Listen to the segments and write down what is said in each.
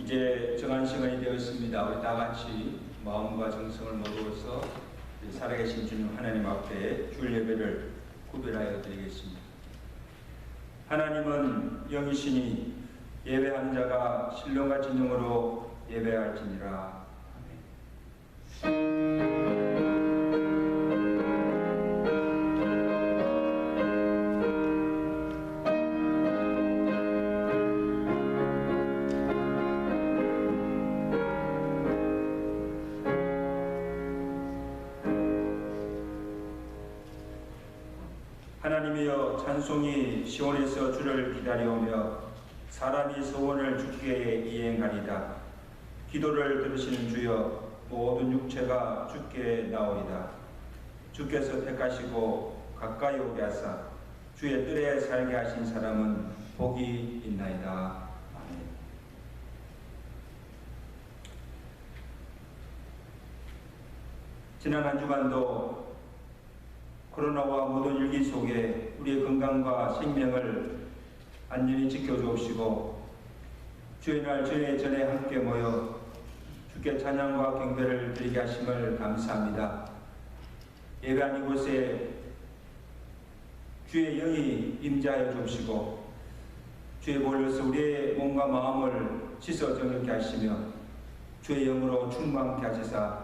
이제 정한 시간이 되었습니다. 우리 다 같이 마음과 정성을 모두어서 살아계신 주님 하나님 앞에 주일 예배를 구별하여 드리겠습니다. 하나님은 영이시니 예배하는 자가 신령과 진정으로 예배할지니라. 하나님이여, 찬송이 시온에서 주를 기다려오며 사람이 소원을 주께 이행하리다. 기도를 들으시는 주여, 모든 육체가 주께 나오리다. 주께서 택하시고 가까이 오게 하사 주의 뜰에 살게 하신 사람은 복이 있나이다. 아멘. 지난 한 주간도 코로나와 모든 일기 속에 우리의 건강과 생명을 안전히 지켜주옵시고 주의 날 전에 함께 모여 주께 찬양과 경배를 드리게 하심을 감사합니다. 예배한 이곳에 주의 영이 임재하여 주옵시고 주의 보혈로서 우리의 몸과 마음을 씻어 정결케 하시며 주의 영으로 충만케 하시사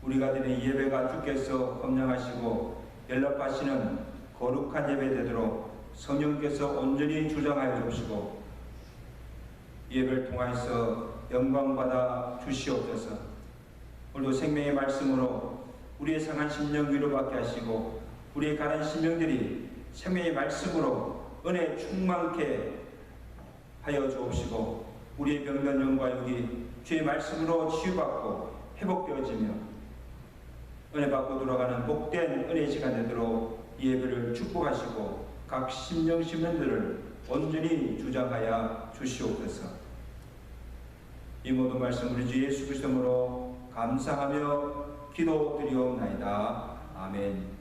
우리가 드리는 예배가 주께서 검량하시고 연락하시는 거룩한 예배 되도록 성령께서 온전히 주장하여 주시고 예배를 통하여서 영광받아 주시옵소서. 오늘도 생명의 말씀으로 우리의 상한 심령 위로받게 하시고 우리의 가난 심령들이 생명의 말씀으로 은혜 충만케 하여 주옵시고 우리의 병든 영과 육이 주의 말씀으로 치유받고 회복되어지며 은혜 받고 돌아가는 복된 은혜 시간 되도록 예배를 축복하시고 각 심령들을 온전히 주장하여 주시옵소서. 이 모든 말씀 우리 주 예수 그리스도로 감사하며 기도드리옵나이다. 아멘.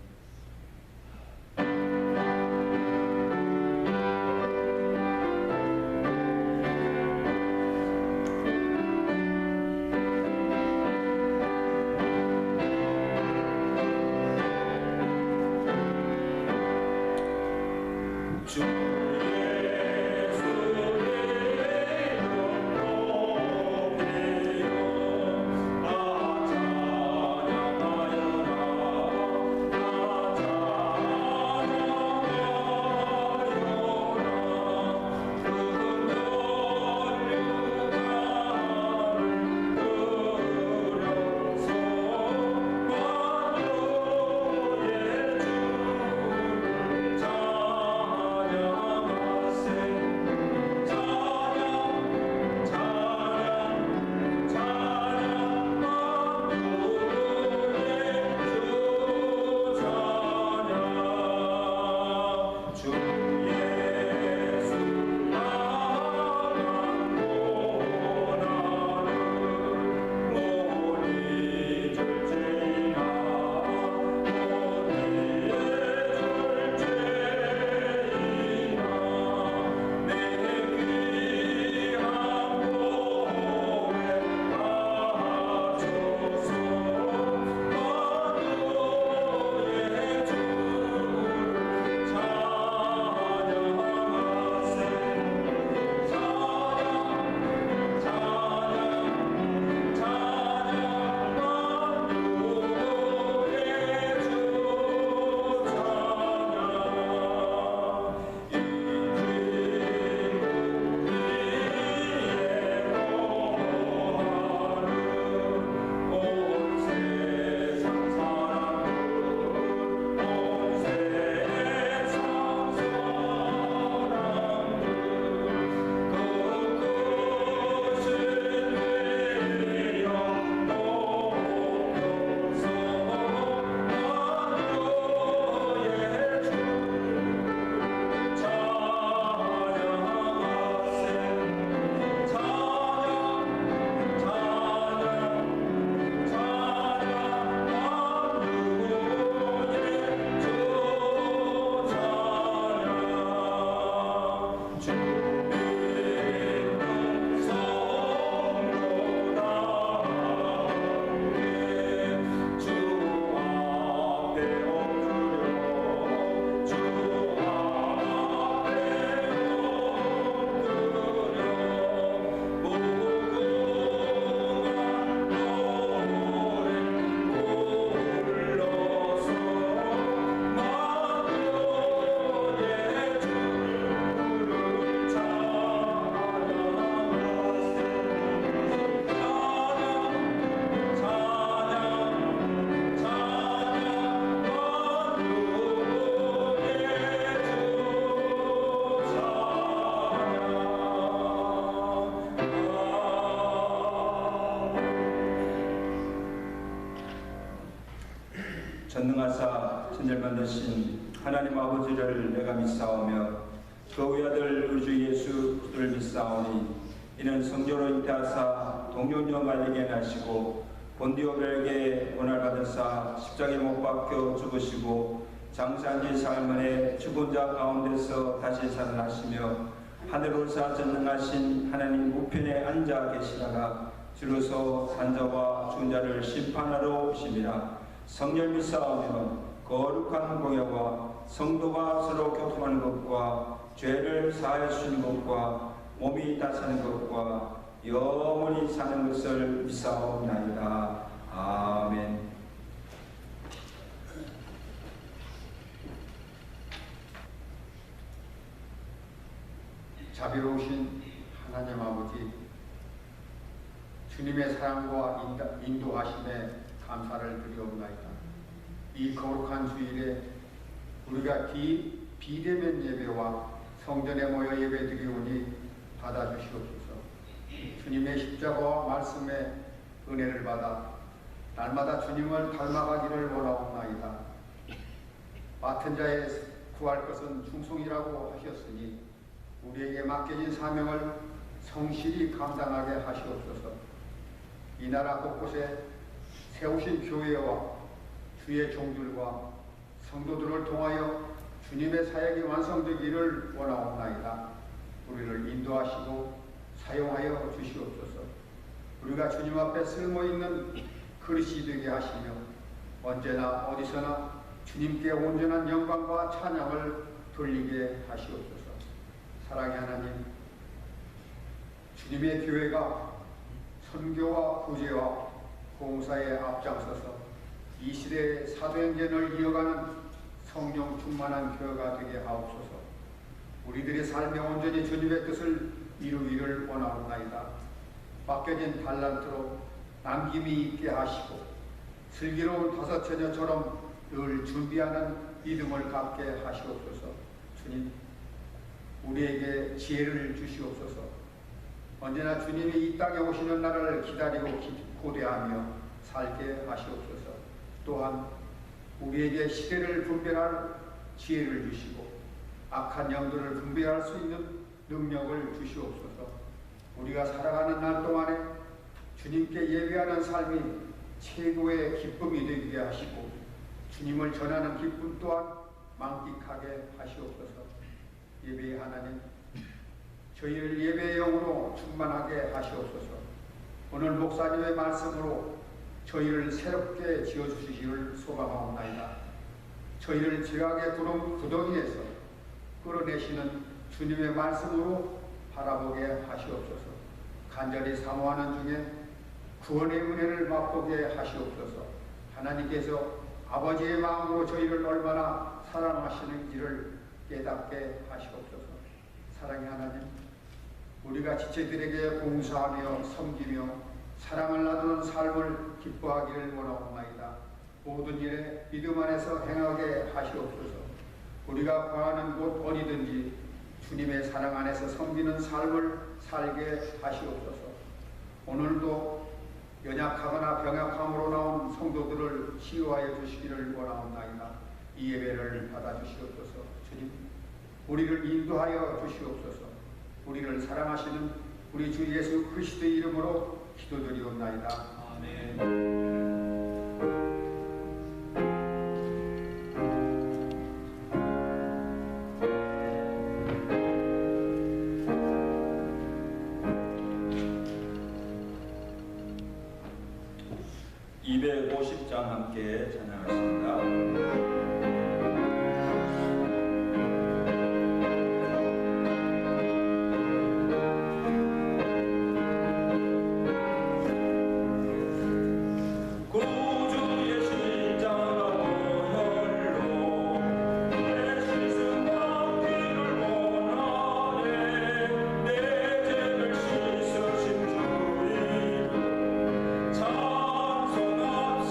찬양하여 천지를 만드신 하나님 아버지를 내가 믿사오며 그 외아들 우리 주 예수 그리스도를 믿사오니 이는 성령으로 잉태하사 동정녀 마리아에게 나시고 본디오 빌라에게 고난을 받으사 십자가에 못 박혀 죽으시고 장사한 지 사흘 만에 죽은 자 가운데서 다시 살아나시며 하늘 올사 전능하신 하나님 우편에 앉아 계시다가 주로서 산자와 죽은 자를 심판하러 오심이라. 성령 믿사오며 거룩한 공예와 성도가 서로 교통하는 것과 죄를 사하여 주시는 것과 몸이 다 사는 것과 영원히 사는 것을 믿사옵나이다. 아멘. 자비로우신 하나님 아버지, 주님의 사랑과 인도하심에 감사를 드리옵나이다. 이 거룩한 주일에 우리가 비대면 예배와 성전에 모여 예배드리오니 받아주시옵소서. 주님의 십자가와 말씀의 은혜를 받아 날마다 주님을 닮아가기를 원하옵나이다. 맡은 자의 구할 것은 충성이라고 하셨으니 우리에게 맡겨진 사명을 성실히 감당하게 하시옵소서. 이 나라 곳곳에 세우신 교회와 주의 종들과 성도들을 통하여 주님의 사역이 완성되기를 원하옵나이다. 우리를 인도하시고 사용하여 주시옵소서. 우리가 주님 앞에 쓸모있는 그릇이 되게 하시며 언제나 어디서나 주님께 온전한 영광과 찬양을 돌리게 하시옵소서. 사랑의 하나님, 주님의 교회가 선교와 구제와 봉사에 앞장서서 이 시대의 사도행전을 이어가는 성령 충만한 교회가 되게 하옵소서. 우리들의 삶에 온전히 주님의 뜻을 이루기를 원하옵나이다. 맡겨진 달란트로 남김이 있게 하시고 슬기로운 다섯 처녀처럼 늘 준비하는 믿음을 갖게 하시옵소서. 주님, 우리에게 지혜를 주시옵소서. 언제나 주님이 이 땅에 오시는 날을 기다리고 고대하며 살게 하시옵소서. 또한 우리에게 시대를 분별할 지혜를 주시고 악한 영들을 분별할 수 있는 능력을 주시옵소서. 우리가 살아가는 날 동안에 주님께 예배하는 삶이 최고의 기쁨이 되게 하시고 주님을 전하는 기쁨 또한 만끽하게 하시옵소서. 예배의 하나님, 저희를 예배의 영으로 충만하게 하시옵소서. 오늘 목사님의 말씀으로 저희를 새롭게 지어주시기를 소망하옵나이다. 저희를 죄악의 구덩이에서 끌어내시는 주님의 말씀으로 바라보게 하시옵소서. 간절히 사모하는 중에 구원의 은혜를 맛보게 하시옵소서. 하나님께서 아버지의 마음으로 저희를 얼마나 사랑하시는지를 깨닫게 하시옵소서. 사랑의 하나님, 우리가 지체들에게 봉사하며 섬기며 사랑을 나누는 삶을 기뻐하기를 원하옵나이다. 모든 일에 믿음 안에서 행하게 하시옵소서. 우리가 거하는 곳 어디든지 주님의 사랑 안에서 섬기는 삶을 살게 하시옵소서. 오늘도 연약하거나 병약함으로 나온 성도들을 치유하여 주시기를 원하옵나이다. 이 예배를 받아주시옵소서. 주님, 우리를 인도하여 주시옵소서. 우리를 사랑하시는 우리 주 예수 그리스도의 이름으로 기도드리옵나이다. 아멘. 함께 찬양하겠습니다. 찬송합시다.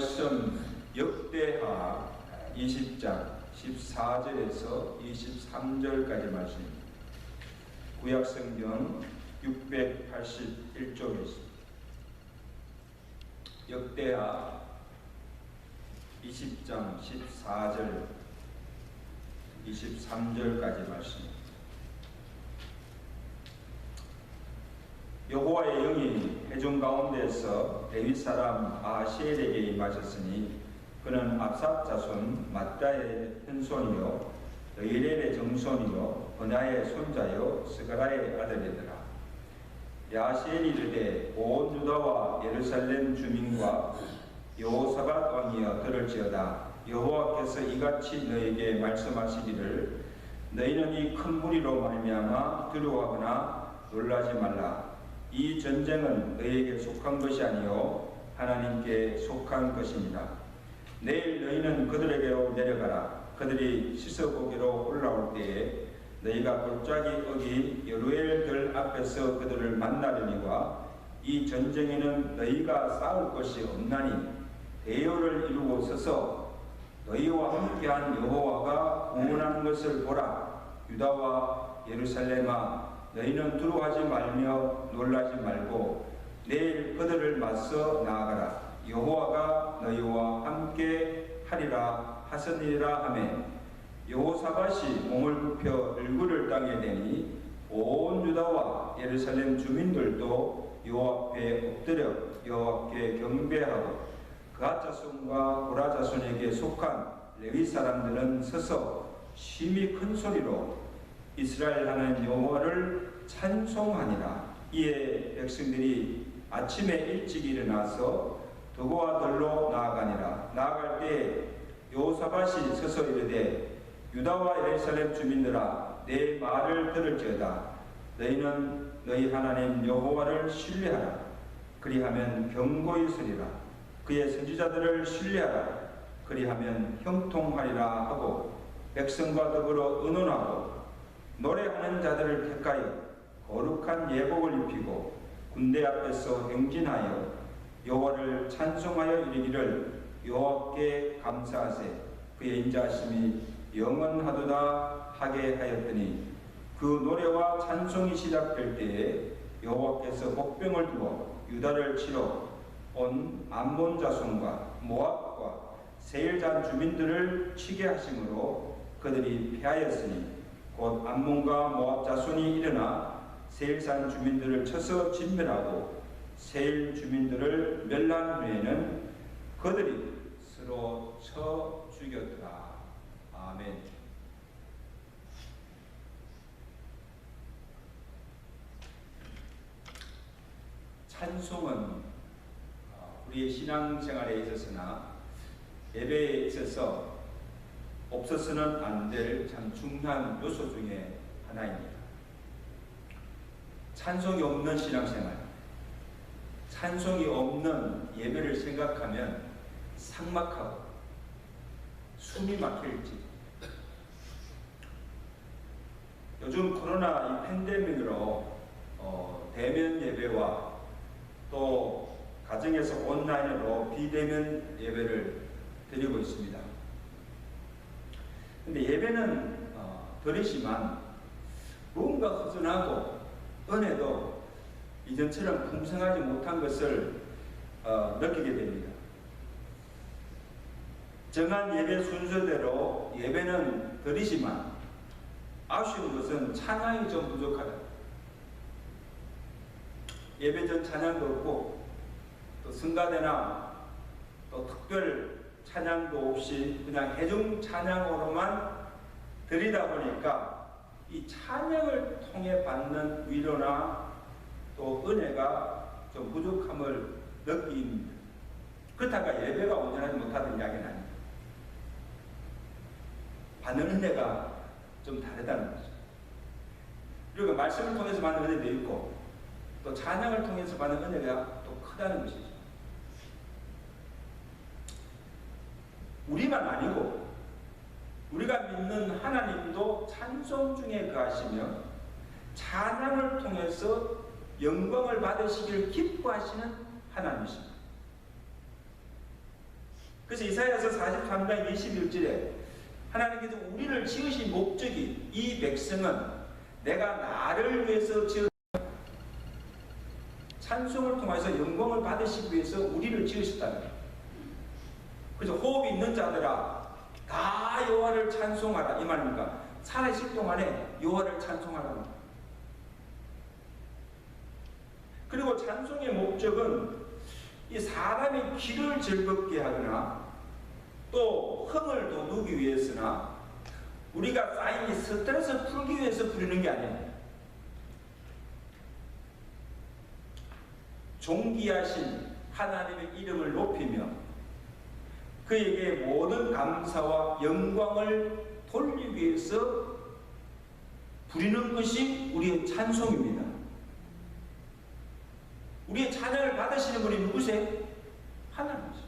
말씀 역대하 20장 14절에서 23절까지 말씀입니다. 구약성경 681쪽에 있습니다. 역대하 20장 14절 23절까지 말씀입니다. 여호와의 영이 회중 가운데서 데윗 사람 아하시엘에게 임하셨으니 그는 압삽 자손 마따의 현손이요 여이렐의 정손이요 버나의 손자요 스가라의 아들이더라. 야하시엘이 이르되 온 유다와 예루살렘 주민과 여호사밧 왕이여 들을지어다. 여호와께서 이같이 너에게 말씀하시기를 너희는 이 큰 무리로 말미암아 두려워하거나 놀라지 말라. 이 전쟁은 너희에게 속한 것이 아니요 하나님께 속한 것입니다. 내일 너희는 그들에게로 내려가라. 그들이 씻어보기로 올라올 때에 너희가 골짜기 어기 여루엘들 앞에서 그들을 만나려니와 이 전쟁에는 너희가 싸울 것이 없나니 대열을 이루고 서서 너희와 함께한 여호와가 구원하는 것을 보라. 유다와 예루살렘아 너희는 두려워하지 말며 놀라지 말고 내일 그들을 맞서 나아가라. 여호와가 너희와 함께 하리라 하시니라 하매 여호사밧이 몸을 굽혀 얼굴을 땅에 대니 온 유다와 예루살렘 주민들도 여호와 앞에 엎드려 여호와께 경배하고 그앗 자손과 고라 자손에게 속한 레위 사람들은 서서 심히 큰 소리로 이스라엘 하나님 여호와를 찬송하니라. 이에 백성들이 아침에 일찍 일어나서 도고와 들로 나아가니라. 나아갈 때에 여호사밧이 서서 이르되 유다와 예루살렘 주민들아 내 말을 들을지어다. 너희는 너희 하나님 여호와를 신뢰하라. 그리하면 견고히 서리라. 그의 선지자들을 신뢰하라. 그리하면 형통하리라 하고 백성과 더불어 의논하고 노래하는 자들을 택하여 거룩한 예복을 입히고 군대 앞에서 행진하여 여호와를 찬송하여 이르기를 여호와께 감사하세. 그의 인자하심이 영원하도다 하게 하였더니 그 노래와 찬송이 시작될 때에 여호와께서 복병을 두어 유다를 치러 온 암몬 자손과 모압과 세일잔 주민들을 치게 하심으로 그들이 패하였으니 곧 암몬과 모압 자손이 일어나 세일산 주민들을 쳐서 진멸하고 세일 주민들을 멸한 후에는 그들이 서로 쳐 죽였더라. 아멘. 찬송은 우리의 신앙생활에 있어서나 예배에 있어서 없어서는 안 될 참 중요한 요소 중에 하나입니다. 찬송이 없는 신앙생활, 찬송이 없는 예배를 생각하면 삭막하고 숨이 막힐지. 요즘 코로나 이 팬데믹으로 대면 예배와 또 가정에서 온라인으로 비대면 예배를 드리고 있습니다. 근데 예배는 드리지만 뭔가 허전하고 은혜도 이전처럼 풍성하지 못한 것을 느끼게 됩니다. 정한 예배 순서대로 예배는 드리지만 아쉬운 것은 찬양이 좀 부족하다. 예배 전 찬양도 없고 또 성가대나 또 특별 찬양도 없이 그냥 대중 찬양으로만 드리다 보니까 이 찬양을 통해 받는 위로나 또 은혜가 좀 부족함을 느낍니다. 그렇다가 예배가 온전하지 못하던 이야기는 아닙니다. 받는 은혜가 좀 다르다는 거죠. 그리고 말씀을 통해서 받는 은혜도 있고 또 찬양을 통해서 받는 은혜가 또 크다는 것이죠. 우리만 아니고 우리가 믿는 하나님도 찬송 중에 거하시며 찬양을 통해서 영광을 받으시기를 기뻐하시는 하나님이십니다. 그래서 이사야서 43장 21절에 하나님께서 우리를 지으신 목적이, 이 백성은 내가 나를 위해서 지은 찬송을 통해서 영광을 받으시기 위해서 우리를 지으셨다는 거예요. 그래서 호흡이 있는 자들아 다 여호와를 찬송하라, 이 말입니까? 살아있을 동안에 여호와를 찬송하라. 그리고 찬송의 목적은 이 사람의 귀를 즐겁게 하거나 또 흥을 돋우기 위해서나 우리가 쌓인 이 스트레스 풀기 위해서 부르는 게 아니에요. 존귀하신 하나님의 이름을 높이며 그에게 모든 감사와 영광을 돌리기 위해서 부리는 것이 우리의 찬송입니다. 우리의 찬양을 받으시는 분이 누구세요? 하나님이죠.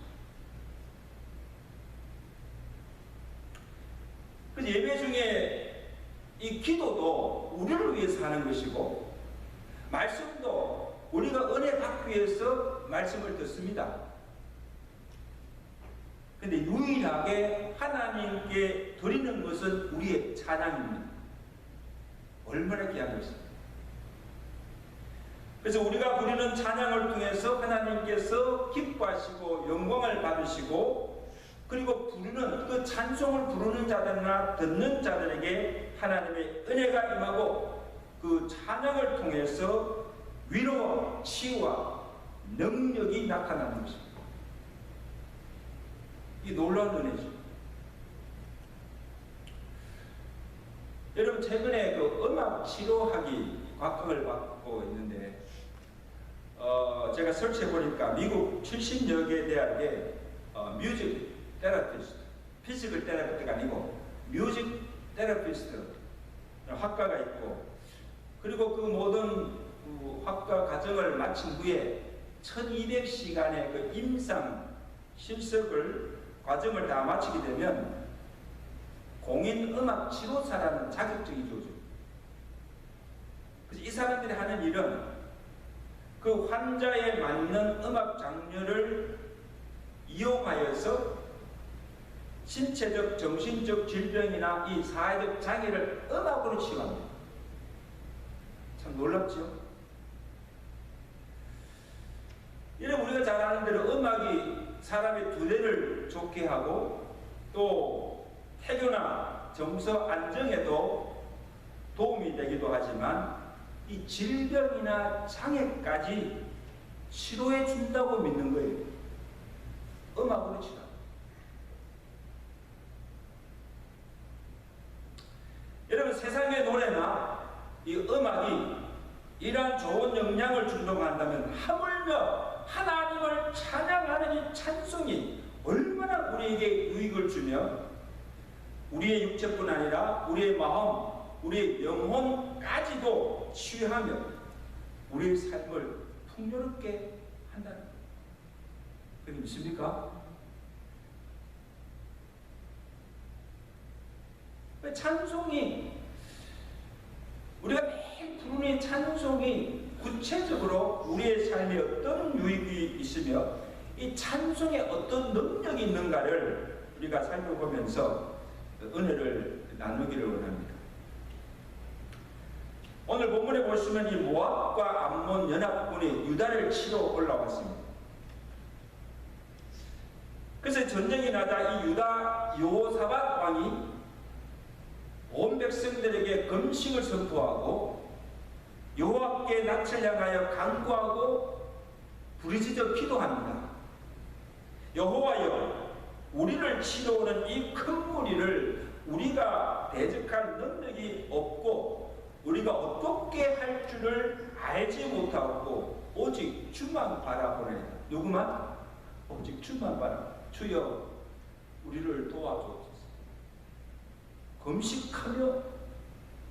그래서 예배 중에 이 기도도 우리를 위해서 하는 것이고 말씀도 우리가 은혜 받기 위해서 말씀을 듣습니다. 근데 유일하게 하나님께 드리는 것은 우리의 찬양입니다. 얼마나 귀한 것입니까? 그래서 우리가 부리는 찬양을 통해서 하나님께서 기뻐하시고 영광을 받으시고 그리고 부르는 그 찬송을 부르는 자들이나 듣는 자들에게 하나님의 은혜가 임하고 그 찬양을 통해서 위로와 치유와 능력이 나타나는 것입니다. 이 놀라운 은혜죠. 여러분 최근에 그 음악 치료학이 곽학을 받고 있는데 제가 설치해 보니까 미국 70여 개 대학에 뮤직 테라피스트, 피지컬 테라피스트가 아니고 뮤직 테라피스트 학과가 있고 그리고 그 모든 학과 과정을 마친 후에 1200시간의 그 임상 실습을 과정을 다 마치게 되면 공인음악 치료사라는 자격증이 주어져요. 그래서 이 사람들이 하는 일은 그 환자에 맞는 음악 장르를 이용하여서 신체적, 정신적 질병이나 이 사회적 장애를 음악으로 치유합니다. 참 놀랍죠? 이런 우리가 잘 아는 대로 음악이 사람의 두뇌를 좋게 하고 또 태교나 정서 안정에도 도움이 되기도 하지만 이 질병이나 장애까지 치료해 준다고 믿는 거예요. 음악으로 치료. 여러분 세상의 노래나 이 음악이 이러한 좋은 영향을 준다고 한다면 하물며 하나님을 찬양하는 이 찬송이 얼마나 우리에게 유익을 주며 우리의 육체뿐 아니라 우리의 마음, 우리의 영혼까지도 치유하며 우리의 삶을 풍요롭게 한다는 거예요. 그게 믿습니까? 찬송이 우리가 매일 부르는 찬송이 구체적으로 우리의 삶에 어떤 유익이 있으며 이 찬송에 어떤 능력이 있는가를 우리가 살펴보면서 은혜를 나누기를 원합니다. 오늘 본문에 보시면 이 모압과 암몬 연합군이 유다를 치러 올라왔습니다. 그래서 전쟁이 나자 이 유다 여호사밧 왕이 온 백성들에게 금식을 선포하고 여호와께 낯을 향하여 간구하고 부르짖어 기도합니다. 여호와여, 우리를 치러오는 이 큰 무리를 우리가 대적할 능력이 없고 우리가 어떻게 할 줄을 알지 못하고 오직 주만 바라보네. 누구만? 오직 주만 바라. 주여 우리를 도와주옵소서. 금식하며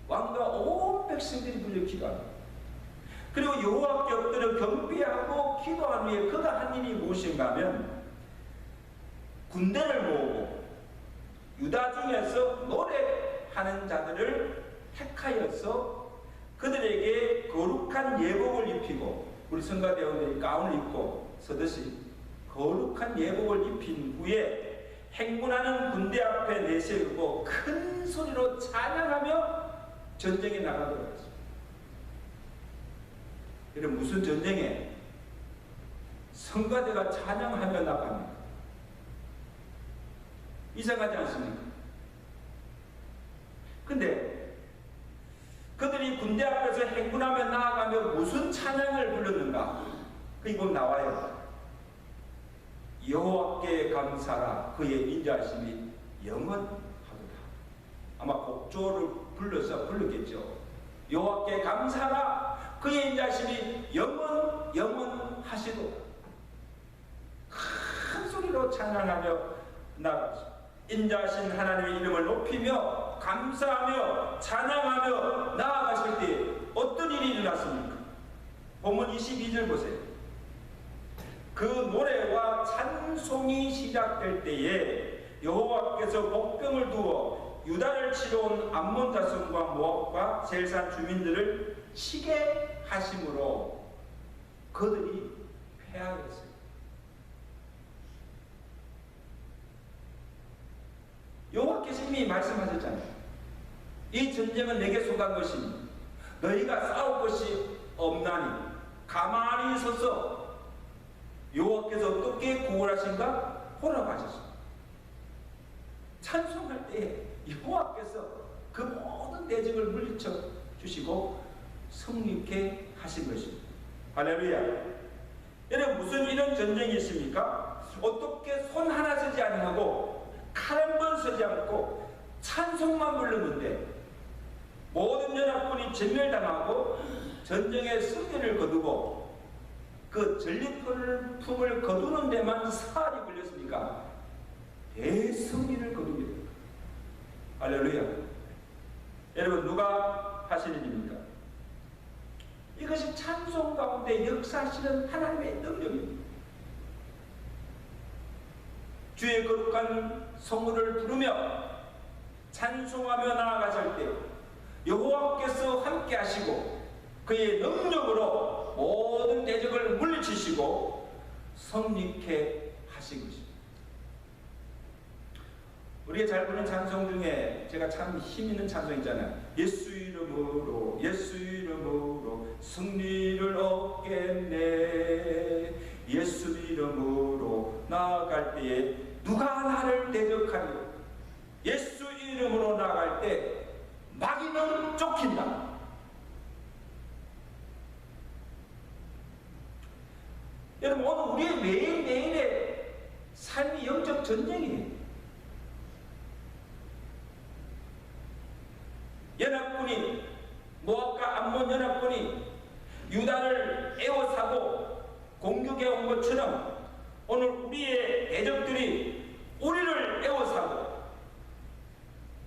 왕과 온 백성들이 불려 기도합니다. 그리고 여호와께 엎드려 경배하고 기도한 후에 그가 한 일이 무엇인가 하면 군대를 모으고 유다 중에서 노래하는 자들을 택하여서 그들에게 거룩한 예복을 입히고 우리 성가대원들이 가운을 입고 서듯이 거룩한 예복을 입힌 후에 행군하는 군대 앞에 내세우고 큰 소리로 찬양하며 전쟁에 나가도록 했습니다. 이런 무슨 전쟁에 성가대가 찬양하며 나갑니다. 이상하지 않습니까? 근데 그들이 군대 앞에서 행군하며 나아가며 무슨 찬양을 불렀는가? 그게 보면 나와요. 여호와께 감사라 그의 인자하심이 영원하도다. 아마 곡조를 불러서 불렀겠죠. 여호와께 감사라 그의 인자하심이 영원하시도다. 큰 소리로 찬양하며 나아갔습니다. 인자하신 하나님의 이름을 높이며 감사하며 찬양하며 나아가실 때 어떤 일이 일어났습니까? 본문 22절 보세요. 그 노래와 찬송이 시작될 때에 여호와께서 복병을 두어 유다를 치러 온 암몬 자손과 모압과 셀산 주민들을 치게 하심으로 그들이 패하였어요. 여호와께서 이미 말씀하셨잖아요. 이 전쟁은 내게 속한 것이니 너희가 싸울 것이 없나니 가만히 서서 여호와께서 어떻게 구원하신가 보라하셨습니다. 찬송할 때에 여호와께서 그 모든 대적을 물리쳐 주시고 승리케 하신 것입니다. 할렐루야. 여러분 무슨 이런 전쟁이 있습니까? 어떻게 손 하나 쓰지 아니하고 칼 한 번 쓰지 않고 찬송만 불렀는데 모든 연합군이 전멸당하고 전쟁의 승리를 거두고 그 전리품을 거두는 데만 사흘이 걸렸으니까 대승리를 거두게 됩니다. 할렐루야. 여러분 누가 하시는 일입니까? 이것이 찬송 가운데 역사하시는 하나님의 능력입니다. 주의 거룩한 성물을 부르며 찬송하며 나아가실 때 여호와께서 함께 하시고 그의 능력으로 모든 대적을 물리치시고 승리케 하신 것입니다. 우리가 잘 부르는 찬송 중에 제가 참 힘있는 찬송 있잖아요. 예수 이름으로 승리를 얻겠네. 예수 이름으로 나아갈 때에 누가 나를 대적하리요. 예수 이름으로 나아갈 때 마귀는 쫓긴다. 여러분 오늘 우리의 매일매일의 삶이 영적 전쟁이에요. 연합군이 모압과 암몬 연합군이 유다를 에워싸고 공격해 온 것처럼 오늘 우리의 대적들이 우리를 에워싸고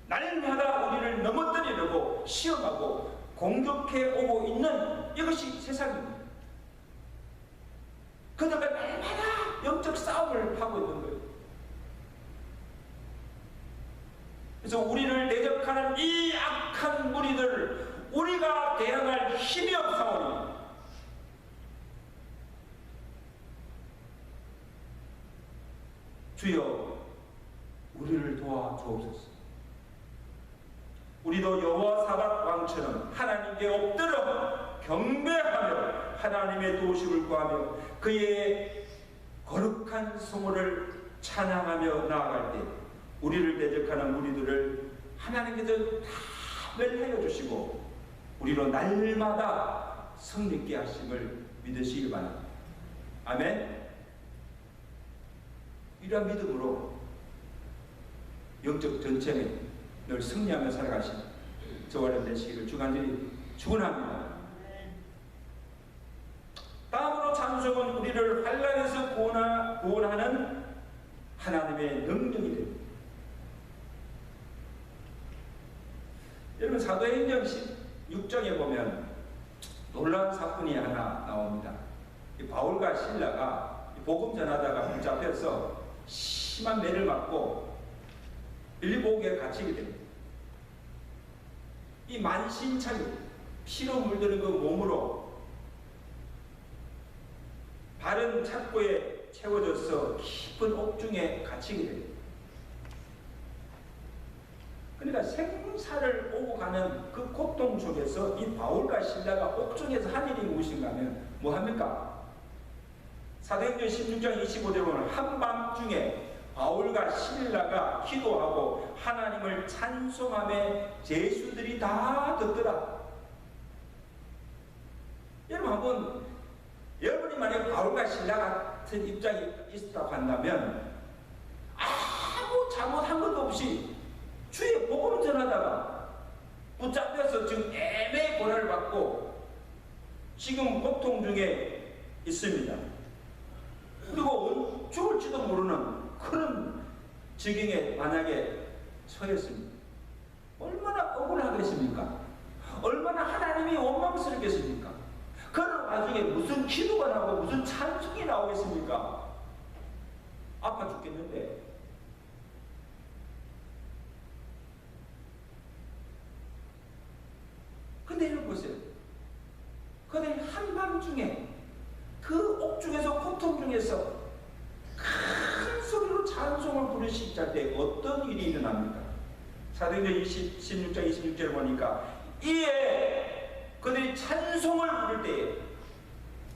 날마다 우리를 넘어뜨리려고 시험하고 공격해 오고 있는 이것이 세상입니다. 그들과 날마다 영적 싸움을 하고 있는 거예요. 그래서 우리를 대적하는 이 악한 무리들을 우리가 대항할 힘이 없사오니 주여 우리를 도와주옵소서. 우리도 여호와사밧 왕처럼 하나님께 엎드려 경배하며 하나님의 도우심을 구하며 그의 거룩한 성호를 찬양하며 나아갈 때 우리를 대적하는 무리들을 하나님께서 다 멸하여 주시고 우리로 날마다 승리케 하심을 믿으시기 바랍니다. 아멘. 이러한 믿음으로 영적 전쟁에 늘 승리하며 살아가신 저와 여러분 되시기를 주간절히 축원합니다. 다음으로 찬송은 우리를 환난에서 구원하는 하나님의 능력이 됩니다. 여러분 사도행전 16장에 보면 놀라운 사건이 하나 나옵니다. 바울과 실라가 복음 전하다가 붙잡혀서 심한 매를 맞고 빌립보에 갇히게 됩니다. 이 만신창이 피로 물드는 그 몸으로 바른 착고에 채워져서 깊은 옥중에 갇히게 돼요. 그러니까 생사를 오고 가는 그 고통 속에서 이 바울과 실라가 옥중에서 한 일이 무엇인가 하면 뭐합니까? 사도행전 16장 25절에 보면 한밤중에 바울과 실라가 기도하고 하나님을 찬송하며 제수들이 다 듣더라. 여러분 한번 여러분이 만약에 바울과 실라 같은 입장이 있었다고 한다면 아무 잘못한 것도 없이 주의 복음을 전하다가 붙잡혀서 지금 애매히 고난을 받고 지금 고통 중에 있습니다. 그리고 죽을지도 모르는 그런 지경에 만약에 처했습니다. 얼마나 억울하겠습니까? 얼마나 하나님이 원망스럽겠습니까? 그런 와중에 무슨 기도가 나오고 무슨 찬송이 나오겠습니까? 아파 죽겠는데. 근데 이걸 보세요. 그들 한밤중에 그 옥중에서 고통 중에서 큰 소리로 찬송을 부르실 때 어떤 일이 일어납니까? 사도행전 16장 26절을 보니까 이에 그들이 찬송을 부를 때에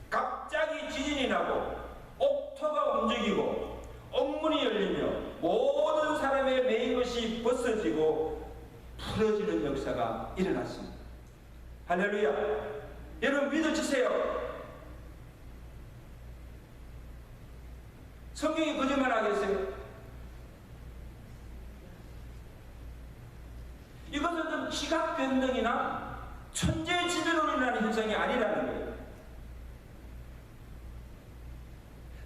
갑자기 지진이 나고 옥토가 움직이고 옥문이 열리며 모든 사람의 매인 것이 벗어지고 풀어지는 역사가 일어났습니다. 할렐루야. 여러분 믿어주세요. 성경이 거짓말 하겠어요? 이것은 지각 변동이나 천재지변으로 인한 현상이 아니라는 거예요.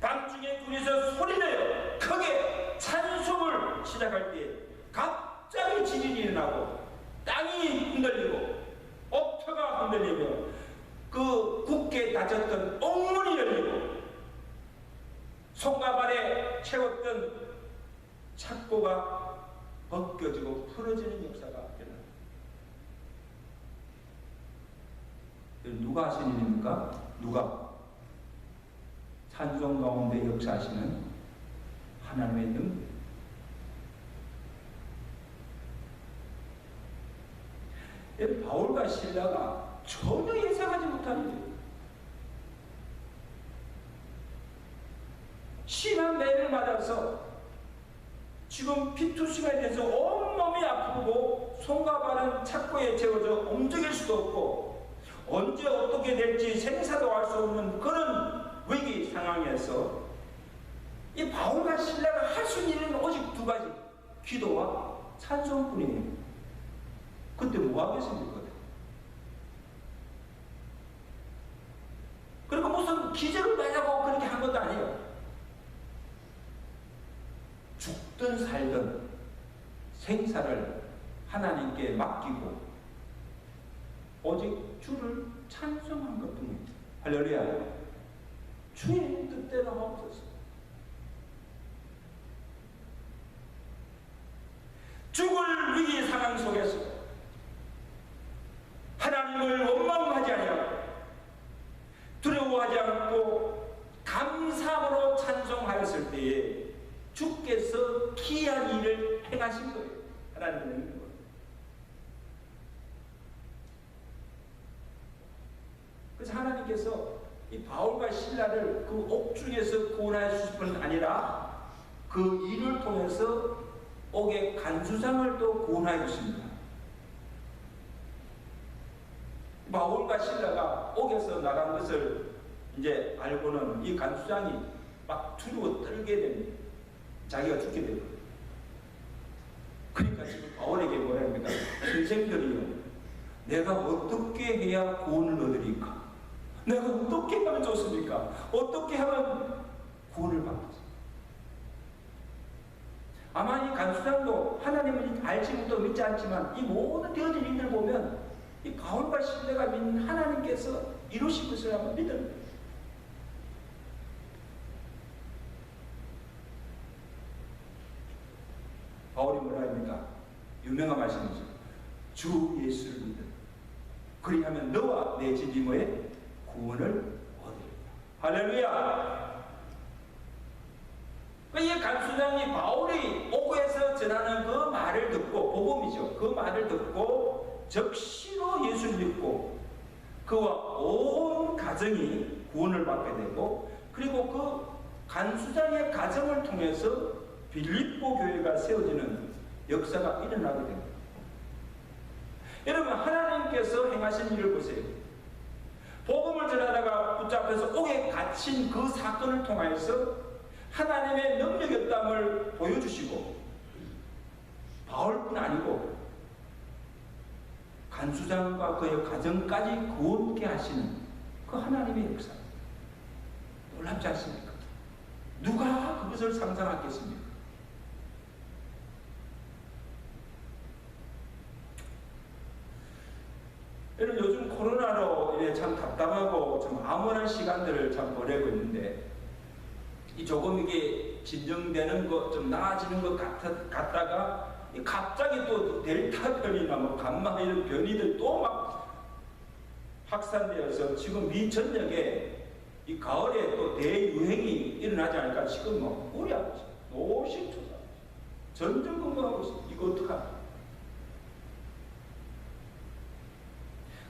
밤중에 둘이서 소리내어 크게 찬송을 시작할 때 갑자기 지진이 일어나고 땅이 흔들리고 옥토가 흔들리며 그 굳게 닫혔던 옥문이 열리고 손과 발에 채웠던 착고가 벗겨지고 풀어지는 역사가 일어납니다. 누가 하신 일입니까? 누가? 찬송 가운데 역사하시는 하나님의 능력. 바울과 실라가 전혀 예상하지 못한 일이에요. 심한 매를 맞아서 지금 피투시가 돼서 온몸이 아프고 손과 발은 착고에 채워져 움직일 수도 없고 언제 어떻게 될지 생사도 알 수 없는 그런 위기 상황에서 이 바울과 실라가 할 수 있는 일은 오직 두 가지, 기도와 찬송뿐이에요. 그때 뭐 하겠습니까? 그리고 무슨 기적을 가자고 그렇게 한 것도 아니에요. 죽든 살든 생사를 하나님께 맡기고 오직 주를 찬송한 것뿐입니다. 할렐루야. 주의 뜻대로 하옵소서. 죽을 위기 상황 속에서 하나님을 원망하지 아니하고 두려워하지 않고 감사함으로 찬송하였을 때에 주께서 기이한 일을 행하신 거예요. 하나님은 있는 거예요. 그래서 하나님께서 이 바울과 실라를 그 옥중에서 구원하여 주실 뿐 아니라 그 일을 통해서 옥의 간수장을 또 구원하여 주십니다. 바울과 실라가 옥에서 나간 것을 이제 알고는 이 간수장이 막 두려워 떨게 됩니다. 자기가 죽게 되고. 그러니까 지금 바울에게 뭐라 합니까? 선생들이요, 내가 어떻게 해야 구원을 얻으리까? 내가 어떻게 하면 좋습니까? 어떻게 하면 구원을 받겠습니까? 아마 이 간수장도 하나님을 알지 못하고 믿지 않지만 이 모든 되어진 일들 보면 이 바울과 실라가 믿는 하나님께서 이루신 것을 한번 믿습니다. 바울이 뭐라 합니까? 유명한 말씀이죠. 주 예수를 믿으라. 그리하면 너와 내 집이 뭐에 구원을 얻으리라. 할렐루야. 이 간수장이 바울이 오고에서 전하는 그 말을 듣고, 복음이죠. 그 말을 듣고 적시로 예수를 믿고 그와 온 가정이 구원을 받게 되고, 그리고 그 간수장의 가정을 통해서 빌립보 교회가 세워지는 역사가 일어나게 됩니다. 여러분, 하나님께서 행하신 일을 보세요. 복음을 전하다가 붙잡혀서 옥에 갇힌 그 사건을 통해서 하나님의 능력이었다를 보여주시고, 바울뿐 아니고 간수장과 그의 가정까지 구원케 하시는 그 하나님의 역사, 놀랍지 않습니까? 누가 그것을 상상하겠습니까? 여러분, 요즘 코로나로 참 답답하고 좀 암울한 시간들을 참 보내고 있는데, 조금 이게 진정되는 것, 좀 나아지는 것 같다가 갑자기 또 델타 변이나 뭐 감마 이런 변이들 또 막 확산되어서 지금 미 전역에 이 가을에 또 대유행이 일어나지 않을까 지금 뭐 우려하고 있어요. 노심초사 전전긍긍하고 있어요. 이거 어떡하나.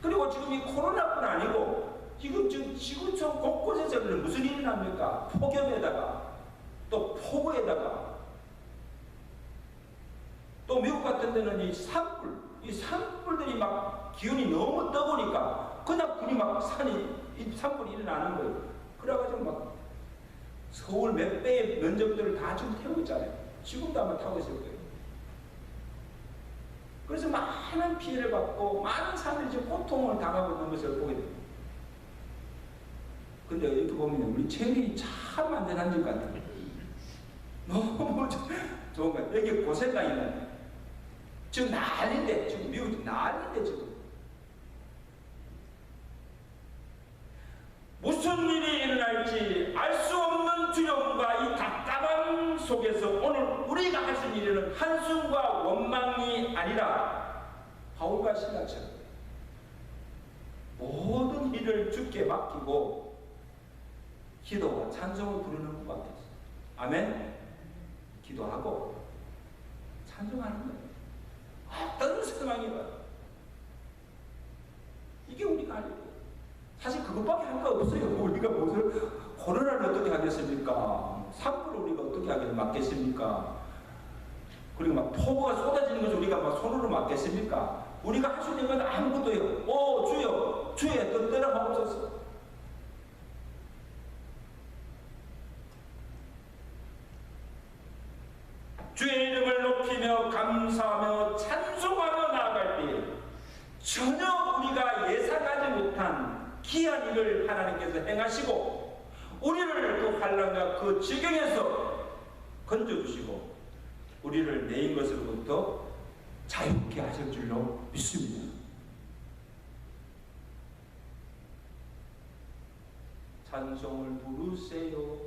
그리고 지금 이 코로나뿐 아니고 지금 지구촌 곳곳에서 무슨 일이 납니까? 폭염에다가 또 폭우에다가 또 미국 같은 데는 이 산불들이 막 기온이 너무 떠보니까 그냥 불이 막 이 산불이 일어나는 거예요. 그래가지고 막 서울 몇 배의 면적들을 다 지금 태우고 있잖아요. 지금도 아마 타고 있을 거예요. 그래서 많은 피해를 받고 많은 사람들이 지금 고통을 당하고 있는 것을 보게 됩니다. 근데 이렇게 보면 우리 체력이 참 안전한 것 같아요. 너무 좋은 것 같아요. 여기 고생가 있는 지금 난리인데, 지금 미국이 난리인데 지금 무슨 일이 일어날지 알 수 없는 두려움과 이 답답함 속에서 오늘 우리가 할 수 있는 일은 한숨과 원망이 아니라 바울과 실라처럼 모든 일을 주께 맡기고 기도와 찬송을 부르는 것 같았어요. 아멘? 기도하고 찬송하는 거예요. 어떤 상황이 와요. 이게 우리가 할 일이에요. 사실 그것밖에 할 거 없어요. 우리가 무엇을, 코로나를 어떻게 하겠습니까? 산불을 우리가 어떻게 하게 막겠습니까? 그리고 막 폭우가 쏟아지는 것을 우리가 막 손으로 막겠습니까? 우리가 할 수 있는 건 아무것도요. 주여, 주의 뜻대로 하옵소서. 주의 이름을 높이며 감사하며 찬송하며 나아갈 때 전혀 우리가 예상하지 못한 귀한 일을 하나님께서 행하시고 우리를 그 환난과 그 지경에서 건져주시고 우리를 매인 것으로부터 자유케 하실 줄로 믿습니다. 찬송을 부르세요.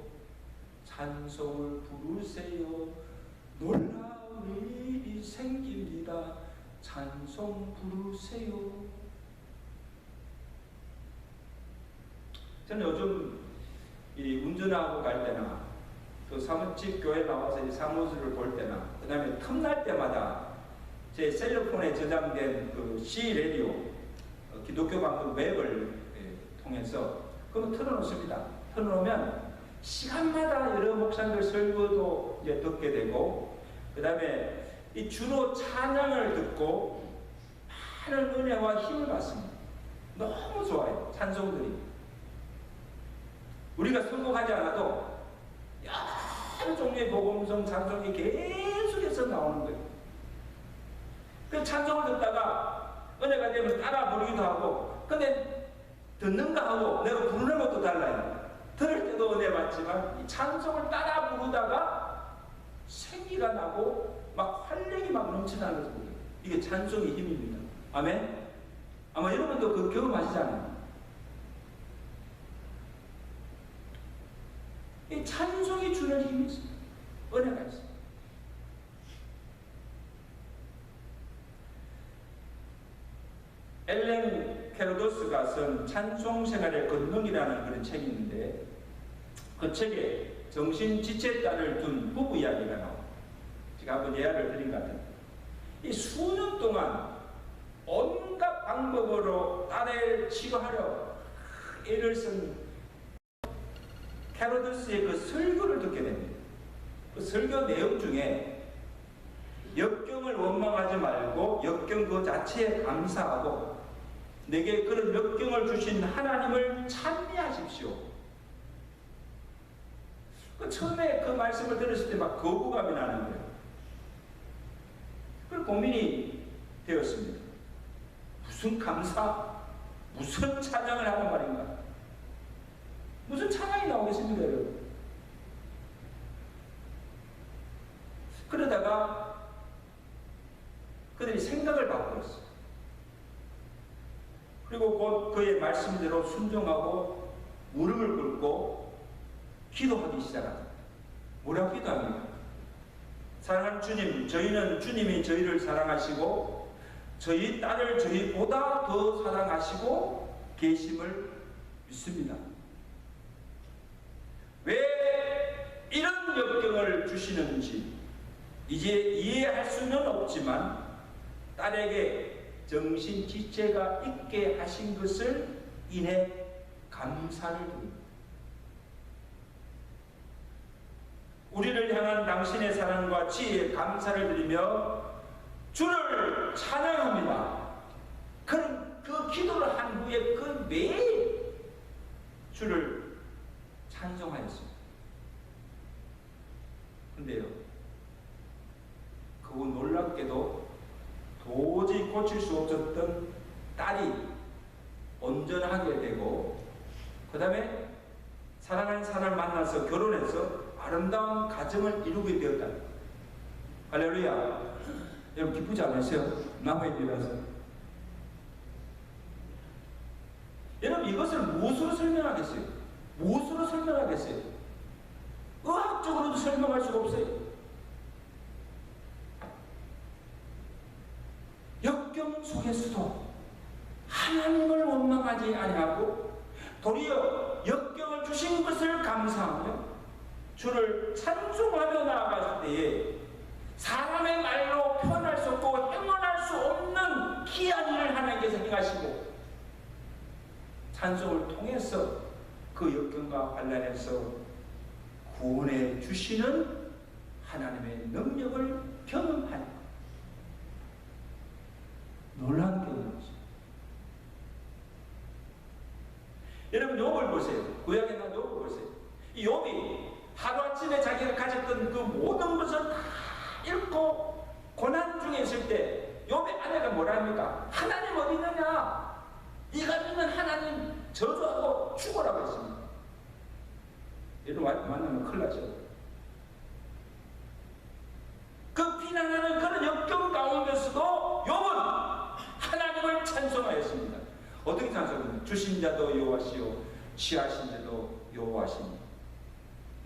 찬송을 부르세요. 놀라운 일이 생깁니다. 찬송 부르세요. 저는 요즘 이 운전하고 갈 때나 또 사무집 교회 나와서 이 사무실을 볼 때나 그 다음에 틈날 때마다 제 셀러폰에 저장된 그 C-라디오 기독교 방송 웹을 통해서 그거 틀어놓습니다. 틀어놓으면 시간마다 여러 목사님들 설교도 이제 듣게 되고 그 다음에 이 주로 찬양을 듣고 많은 은혜와 힘을 받습니다. 너무 좋아요. 찬송들이. 우리가 성공하지 않아도 여러 종류의 복음성 찬송이 계속해서 나오는 거예요. 그 찬송을 듣다가 은혜가 되면 따라 부르기도 하고 근데 듣는가 하고 내가 부르는 것도 달라요. 들을 때도 은혜 받지만 이 찬송을 따라 부르다가 생기가 나고 막 활력이 막 넘쳐나는 것을 보여요. 이게 찬송의 힘입니다. 아멘? 아마 여러분도 그 경험하시잖아요. 이 찬송이 주는 힘이 있습니다. 은혜가 있습니다. 엘렌 케로도스가 쓴 찬송 생활의 권능이라는 그런 책이 있는데 그 책에 정신지체딸을 둔 부부 이야기가 나옵니다. 제가 한번 예화를 드린 것 같아요. 이 수년 동안 온갖 방법으로 딸을 치료하려 애를 쓴 헤로드스의 그 설교를 듣게 됩니다. 그 설교 내용 중에 역경을 원망하지 말고 역경 그 자체에 감사하고 내게 그런 역경을 주신 하나님을 찬미하십시오. 처음에 그 말씀을 들었을 때 막 거부감이 나는 거예요. 그 고민이 되었습니다. 무슨 감사, 무슨 찬양을 하는 말인가? 무슨 찬양이 나오겠습니까, 여러분? 그러다가 그들이 생각을 바꾸었어요. 그리고 곧 그의 말씀대로 순종하고 무릎을 꿇고 기도하기 시작합니다. 뭐라고 기도합니까? 사랑하는 주님, 저희는 주님이 저희를 사랑하시고 저희 딸을 저희보다 더 사랑하시고 계심을 믿습니다. 왜 이런 역경을 주시는지 이제 이해할 수는 없지만 딸에게 정신지체가 있게 하신 것을 인해 감사를 드립니다. 우리를 향한 당신의 사랑과 지혜에 감사를 드리며 주를 찬양합니다. 그 기도를 한 후에 그 매일 주를 찬송하였습니다. 근데요, 그 놀랍게도 도저히 고칠 수 없었던 딸이 온전하게 되고 그 다음에 사랑하는 사람을 만나서 결혼해서 아름다운 가정을 이루게 되었다. 할렐루야. 여러분 기쁘지 않으세요? 남의 일이라서. 여러분 이것을 무엇으로 설명하겠어요? 무엇으로 설명하겠어요? 의학적으로도 설명할 수가 없어요. 역경 속에서도 하나님을 원망하지 아니하고 도리어 역경을 주신 것을 감사하며 주를 찬송하며 나아갔을 때에 사람의 말로 표현할 수 없고 행언할 수 없는 귀한 일을 하나님께서 행하시고 찬송을 통해서 그 역경과 환난에서 구원해 주시는 하나님의 능력을 경험하는 놀라운 경험이죠. 여러분 욥을 보세요. 구약에 나온 욥을 보세요. 이 욥이 하루아침에 자기가 가졌던 그 모든 것을 다 잃고 고난 중에 있을 때 욥의 아내가 뭐라 합니까? 하나님 어디 있느냐? 네가 믿는 하나님 저주하고 죽어라고 했습니다. 여러분 만나면 큰일 나죠. 그 비난하는 그런 역경 가운데서도 욥은 하나님을 찬송하였습니다. 어떻게 찬송합니까? 주신 자도 여호와시요 취하신 자도 여호와시니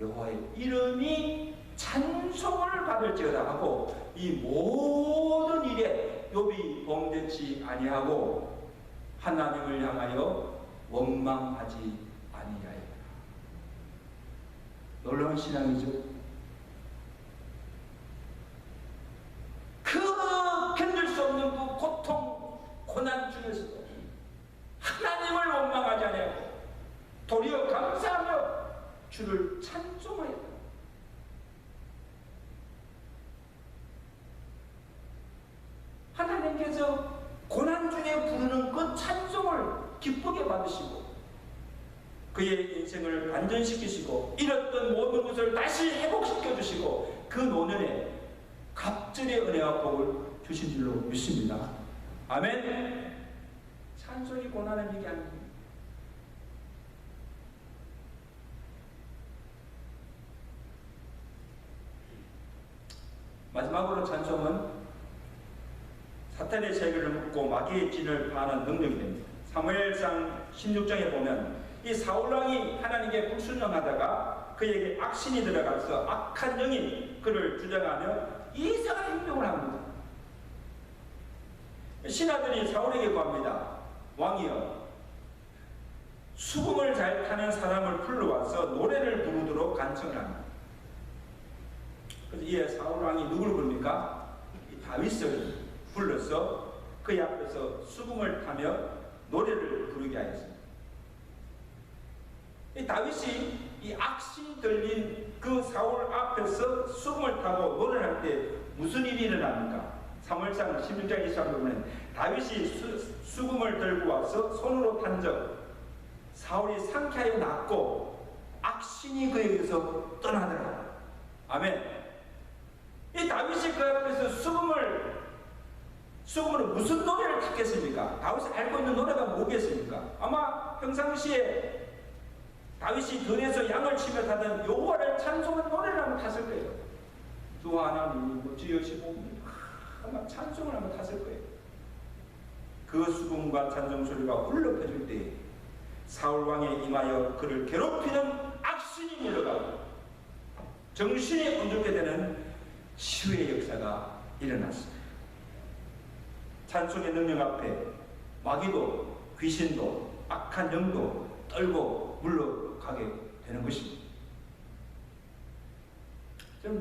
여호와의 이름이 찬송을 받을지어다 하고 이 모든 일에 욥이 범죄치 아니하고 하나님을 향하여 원망하지 아니하였다. 놀라운 신앙이죠. 그 견딜 수 없는 그 고통, 고난 중에서도 하나님을 원망하지 아니하고 도리어 감사하며 주를 찬송하였다. 하나님께서 고난 중에 부르는 그 찬송을 기쁘게 받으시고 그의 인생을 반전시키시고 잃었던 모든 것을 다시 회복시켜 주시고 그 노년에 갑절의 은혜와 복을 주신 줄로 믿습니다. 아멘. 찬송이 고난을 이기게 합니다. 마지막으로 찬송은 사탄의 세계를 묶고 마귀의 진을 파는 능력이 됩니다. 사무엘상 16장에 보면 이 사울왕이 하나님께 불순종하다가 그에게 악신이 들어가서 악한 영이 그를 주장하며 이상한 행동을 합니다. 신하들이 사울에게 구합니다. 왕이여, 수금을 잘 타는 사람을 불러와서 노래를 부르도록 간청을 합니다. 그래서 이에 사울 왕이 누구를 부릅니까? 이 다윗을 불러서 그 앞에서 수금을 타며 노래를 부르게 하였습니다. 이 다윗이 이 악신이 들린 그 사울 앞에서 수금을 타고 노래를 할 때 무슨 일이 일어납니까? 3월장 11장 23절 보면 다윗이 수금을 들고 와서 손으로 탄 적 사울이 상쾌하여 낫고 악신이 그에게서 떠나더라. 아멘. 이 다윗이 그 앞에서 수금으로 무슨 노래를 탔겠습니까? 다윗이 알고 있는 노래가 뭐겠습니까? 아마 평상시에 다윗이 들에서 양을 치며 타던 여호와를 찬송한 노래를 한번 탔을 거예요. 주 하나님 주여시고 아마 찬송을 한번 탔을 거예요. 그 수금과 찬송 소리가 울려 퍼질 때 사울 왕에 임하여 그를 괴롭히는 악신이 물러가고 정신이 온전케 되는 치유의 역사가 일어났습니다. 찬송의 능력 앞에 마귀도 귀신도 악한 영도 떨고 물러가게 되는 것입니다.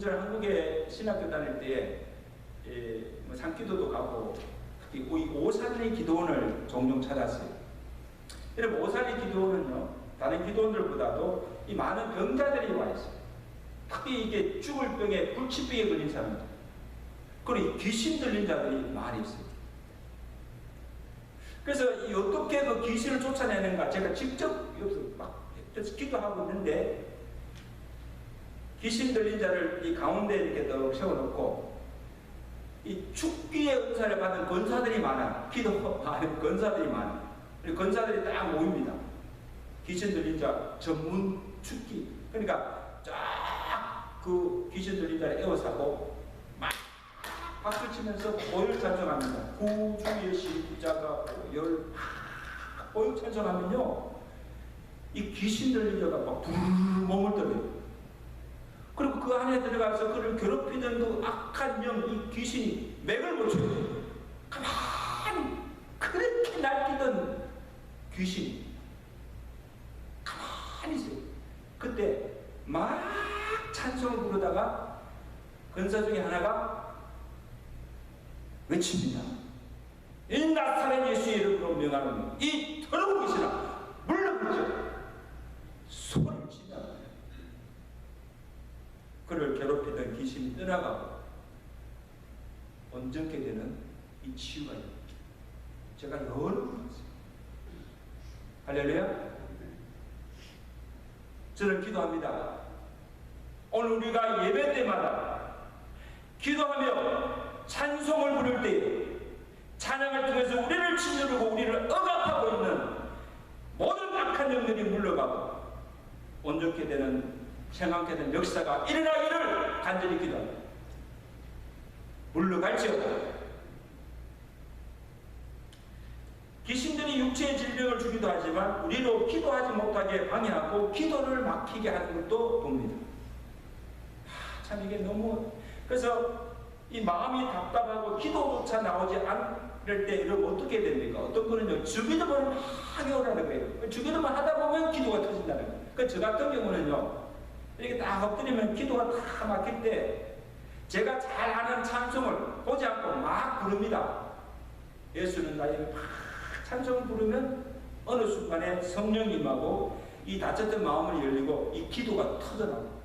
저 한국에 신학교 다닐 때에 산기도도 가고 특히 오살리 기도원을 종종 찾았어요. 여러분 오살리 기도원은요 다른 기도원들보다도 이 많은 병자들이 와 있어요. 특히 이게 죽을 병에 불치병에 걸린 사람들 그리고 귀신 들린 자들이 많이 있어요. 그래서 어떻게 그 귀신을 쫓아내는가 제가 직접 여기서 막 기도하고 있는데 귀신 들린 자를 이 가운데 이렇게 딱 세워놓고 이 축기의 은사를 받은 권사들이 많아요. 기도하는 권사들이 많아요. 권사들이 딱 모입니다. 귀신 들린 자 전문 축기. 그러니까 쫙 그 귀신 들린 자를 에워싸고 막 박수 치면서 보혈 찬송합니다. 구주의 십자가 보혈 보혈 찬송하면요 이 귀신 들린 자가 막 부르르 몸을 떨어요. 그리고 그 안에 들어가서 그를 괴롭히던 그 악한 영, 이 귀신이 맥을 못 쳐요. 가만히 그렇게 날뛰던 귀신이 가만히 있어요. 그때 막 찬송을 부르다가 권사 중에 하나가 외칩니다. 이 나사렛 예수의 이름으로 명하노니 이 더러운 귀신아 물러가죠. 소리를 치며 그를 괴롭히던 귀신이 떠나가고 온전케 되는 이 치유가 있습니다. 제가 여러 번 봤어요. 할렐루야. 저는 기도합니다. 오늘 우리가 예배 때마다 기도하며 찬송을 부를 때 찬양을 통해서 우리를 짓누르고 우리를 억압하고 있는 모든 악한 영들이 물러가고 온전케 되는 생각게 된 역사가 일어나기를 간절히 기도합니다. 물러갈지어다. 귀신들이 육체의 질병을 주기도 하지만 우리로 기도하지 못하게 방해하고 기도를 막히게 하는 것도 봅니다. 참 이게 너무 그래서 이 마음이 답답하고 기도조차 나오지 않을 때 이러면 어떻게 됩니까? 어떤 분은요 주기도문을 막 해오라는 거예요. 주기도문 하다 보면 기도가 터진다는 거예요. 저 같은 경우는요 이렇게 딱 엎드리면 기도가 다 막힐 때 제가 잘 아는 찬송을 보지 않고 막 부릅니다. 예수는 나에게 막 찬송을 부르면 어느 순간에 성령이 임하고 이 닫혔던 마음을 열리고 이 기도가 터져나옵니다.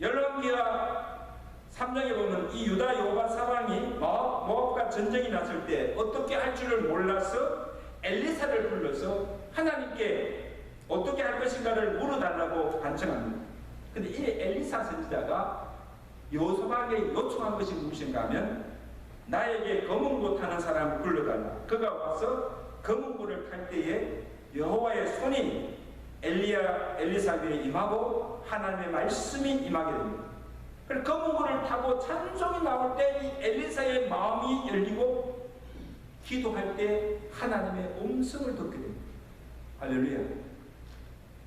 열왕기하 3장에 보면 이 유다 여호와 사방이 모압과 전쟁이 났을 때 어떻게 할 줄을 몰라서 엘리사를 불러서 하나님께 어떻게 할 것인가를 물어달라고 간청합니다. 근데 이 엘리사 선지자가 여호사박에게 요청한 것이 무엇인가 하면 나에게 검은고 타는 사람을 불러달라. 그가 와서 검은고를 탈 때에 여호와의 손이 엘리사 위에 임하고 하나님의 말씀이 임하게 됩니다. 그래서 검은고를 타고 찬송이 나올 때 이 엘리사의 마음이 열리고 기도할 때 하나님의 음성을 듣게 됩니다. 할렐루야.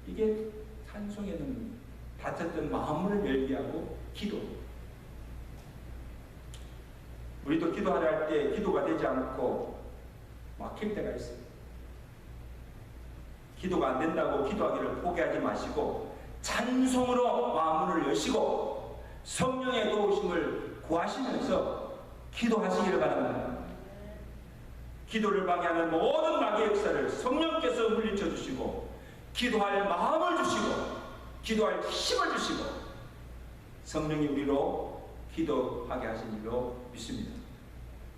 이게 찬송의 능력. 닫혔던 마음을 열게 하고 기도. 우리도 기도하려 할 때 기도가 되지 않고 막힐 때가 있어요. 기도가 안 된다고 기도하기를 포기하지 마시고 찬송으로 마음을 여시고 성령의 도우심을 구하시면서 기도하시기를 바랍니다. 기도를 방해하는 모든 마귀의 역사를 성령께서 물리쳐 주시고 기도할 마음을 주시고 기도할 힘을 주시고 성령이 우리로 기도하게 하신 일로 믿습니다.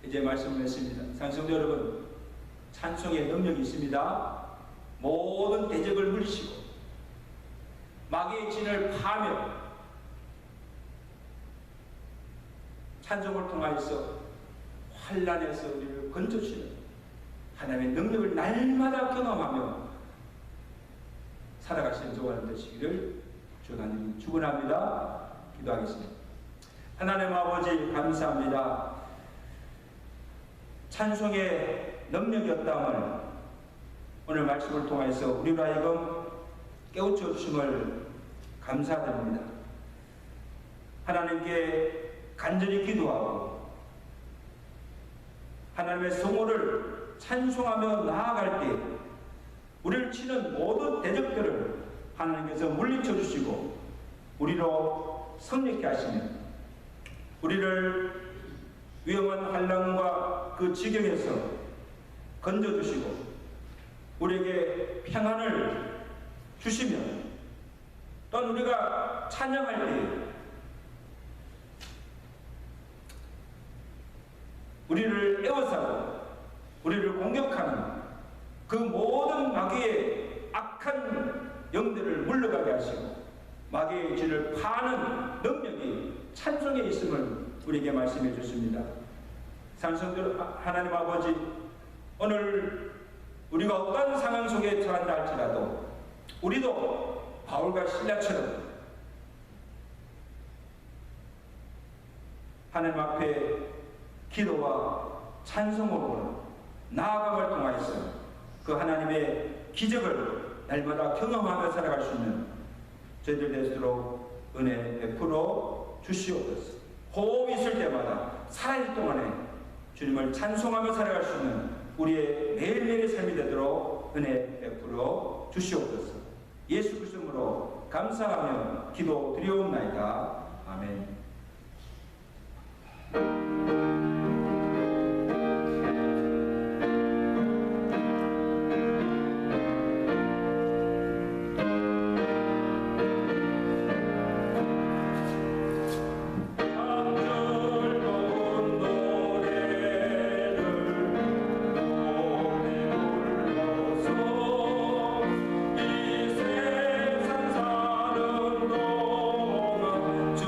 이제 말씀을 했습니다. 상성도 여러분, 찬송의 능력이 있습니다. 모든 대적을 물리치고 마귀의 진을 파며 찬송을 통하여서 환난에서 우리를 건져주시는 하나님의 능력을 날마다 경험하며 살아가시는 조언 되시기를 주 하나님 축원합니다. 기도하겠습니다. 하나님 아버지 감사합니다. 찬송의 능력이었다함을 오늘 말씀을 통해서 우리로 하여금 깨우쳐 주심을 감사드립니다. 하나님께 간절히 기도하고 하나님의 성호를 찬송하며 나아갈 때 우리를 치는 모든 대적들을 하나님께서 물리쳐 주시고 우리로 성립케 하시며 우리를 위험한 환난과 그 지경에서 건져주시고 우리에게 평안을 주시며 또한 우리가 찬양할 때 우리를 애워싸고 우리를 공격하는 그 모든 마귀의 악한 영들을 물러가게 하시고 마귀의 진을 파는 능력이 찬송에 있음을 우리에게 말씀해 주십니다. 산성들 하나님 아버지, 오늘 우리가 어떤 상황 속에 처한다 할지라도 우리도 바울과 실라처럼 하나님 앞에 기도와 찬송으로 나아감을 통하여서 그 하나님의 기적을 날마다 경험하며 살아갈 수 있는 저희들 되도록 은혜 베풀어 주시옵소서. 호흡이 있을 때마다 살아있을 동안에 주님을 찬송하며 살아갈 수 있는 우리의 매일매일의 삶이 되도록 은혜 베풀어 주시옵소서. 예수 그리스도로 감사하며 기도 드리옵나이다. 아멘. 주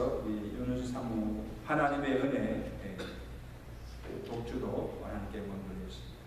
이어서 우리 윤은수 사무 하나님의 은혜 독주도 하나님께 원드리겠습니다.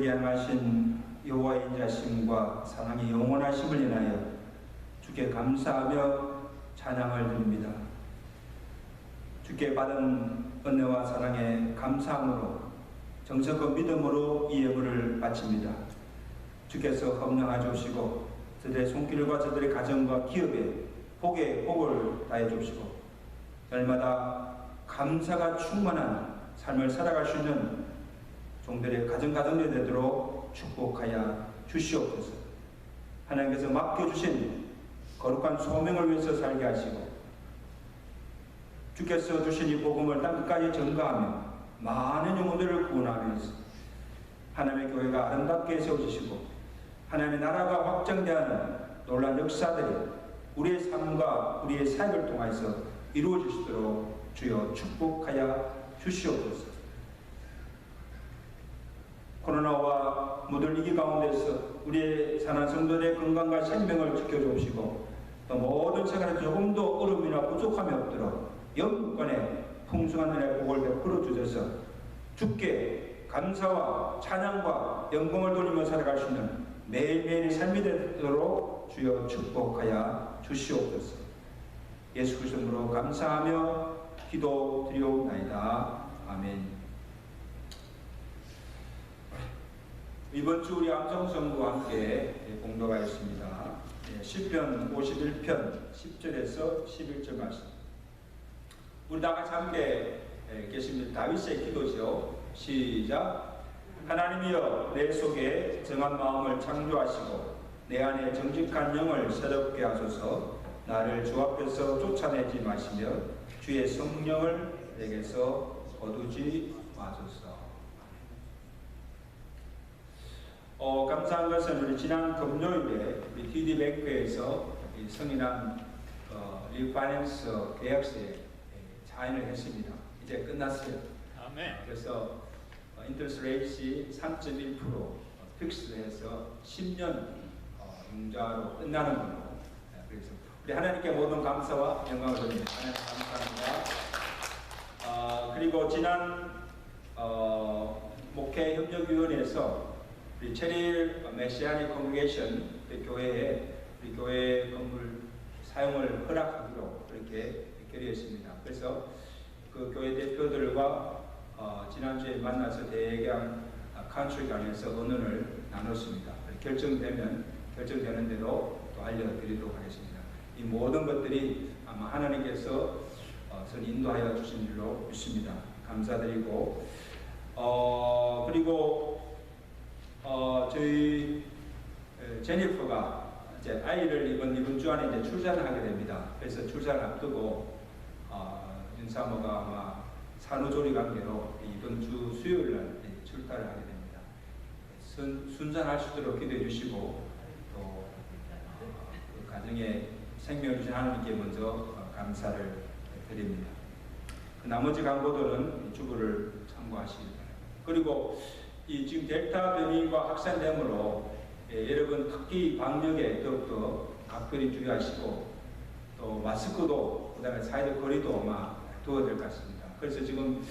우리 향하신 여호와의 인자심과 사랑의 영원하심을 인하여 주께 감사하며 찬양을 드립니다. 주께 받은 은혜와 사랑에 감사함으로 정성과 믿음으로 이 예물을 바칩니다. 주께서 헌명하 주시고 저들의 손길과 저들의 가정과 기업에 복에 복을 다해 주시고 날마다 감사가 충만한 삶을 살아갈 수 있는 종들의 가정이 되도록 축복하여 주시옵소서. 하나님께서 맡겨주신 거룩한 소명을 위해서 살게 하시고 주께서 주신 이 복음을 땅끝까지 전가하며 많은 영혼들을 구원하면서 하나님의 교회가 아름답게 세워지시고 하나님의 나라가 확장되는 놀라운 역사들이 우리의 삶과 우리의 사역을 통해서 이루어지시도록 주여 축복하여 주시옵소서. 코로나와 무더위기 가운데서 우리의 사는 성도들의 건강과 생명을 지켜주시고 또 모든 생활에 조금도 어려움이나 부족함이 없도록 영권의 풍성한 은혜의 복을 베풀어 주셔서 주께 감사와 찬양과 영광을 돌리며 살아갈 수 있는 매일매일의 삶이 되도록 주여 축복하여 주시옵소서. 예수 그리스도 이름으로 감사하며 기도드리옵나이다. 아멘. 이번 주 우리 암송성도와 함께 공독하였습니다. 시편 51편 10절에서 11절 말씀. 우리 다 같이 함께 계십니다. 다윗의 기도죠. 시작. 하나님이여 내 속에 정한 마음을 창조하시고 내 안에 정직한 영을 새롭게 하소서. 나를 주 앞에서 쫓아내지 마시며 주의 성령을 내게서 거두지 마소서. 감사한 것은 우리 지난 금요일에 우리 TD뱅크에서 성인한 리파이낸스 계약서에 사인을 했습니다. 이제 끝났어요. 아멘. 그래서 인터레스트 레이트이 3.1% 픽스해서 10년 융자로 끝나는 걸로. 그래서 우리 하나님께 모든 감사와 영광을 드립니다. 하나님 감사합니다. 그리고 지난 목회협력위원회에서 우리 체릴 메시아닉 컨그레이션 교회에 우리 교회 건물 사용을 허락하기로 그렇게 결의했습니다. 그래서 그 교회 대표들과 지난주에 만나서 대강 컨트리강에서 의논을 나눴습니다. 결정되는 대로 또 알려드리도록 하겠습니다. 이 모든 것들이 아마 하나님께서 선 인도하여 주신 줄로 믿습니다. 감사드리고 그리고 저희 제니퍼가 이제 아이를 이번 주 안에 이제 출산을 하게 됩니다. 그래서 출산을 앞두고 윤사모가 아마 산후조리 관계로 이번 주 수요일 날 출산을 하게 됩니다. 순산할 수 있도록 기도해 주시고 또 그 가정에 생명을 주신 하나님께 먼저 감사를 드립니다. 그 나머지 광고들은 주부를 참고하시기 바랍니다. 그리고 이 지금 델타 변이가 확산됨으로 여러분 특히 방역에 더욱더 각별히 주의하시고 또 마스크도 그다음에 사회적 거리도 아마 두어야 될 것 같습니다. 그래서 지금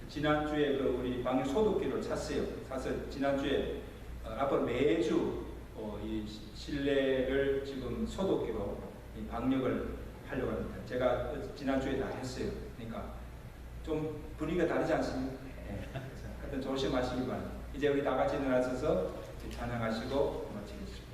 지난주에 우리 방역 소독기를 샀어요. 사서 지난주에 앞으로 매주 이 실내를 지금 소독기로 이 방역을 하려고 합니다. 제가 지난주에 다 했어요. 그러니까 좀 분위기가 다르지 않습니까? 네. 하여튼 조심하시기 바랍니다. 이제 우리 다 같이 일어나셔서 찬양하시고 마치겠습니다.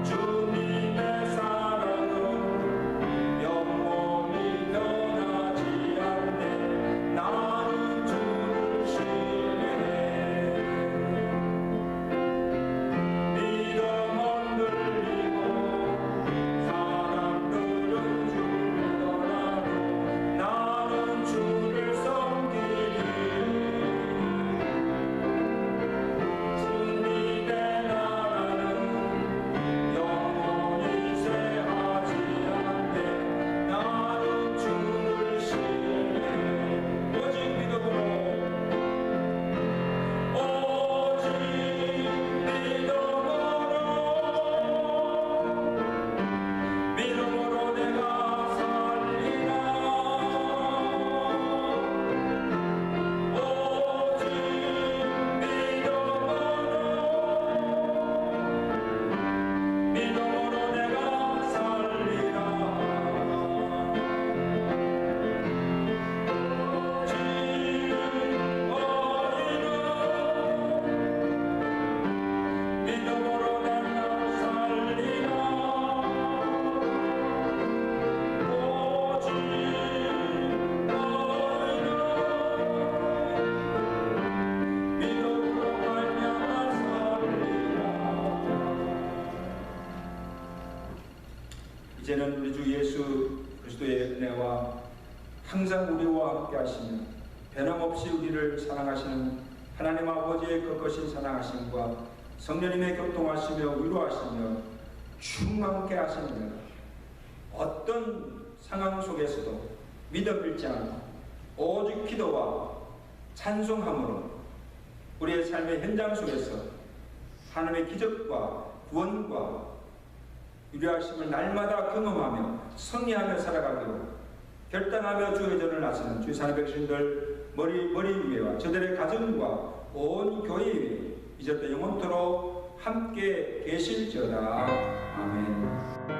주님의 이제는 우리 주 예수 그리스도의 은혜와 항상 우리와 함께 하시며 변함없이 우리를 사랑하시는 하나님 아버지의 거거신 사랑하심과 성령님의 교통하시며 위로하시며 충만케 하시며 어떤 상황 속에서도 믿음 잃지 않고 오직 기도와 찬송함으로 우리의 삶의 현장 속에서 하나님의 기적과 구원과 위로하심을 날마다 경험하며 승리하며 살아가기로 결단하며 주의 전을 나서는 주의 사는 백성들 머리 위에와 저들의 가정과 온 교회 위에 이제부터 영원토록 함께 계실지어다. 아멘.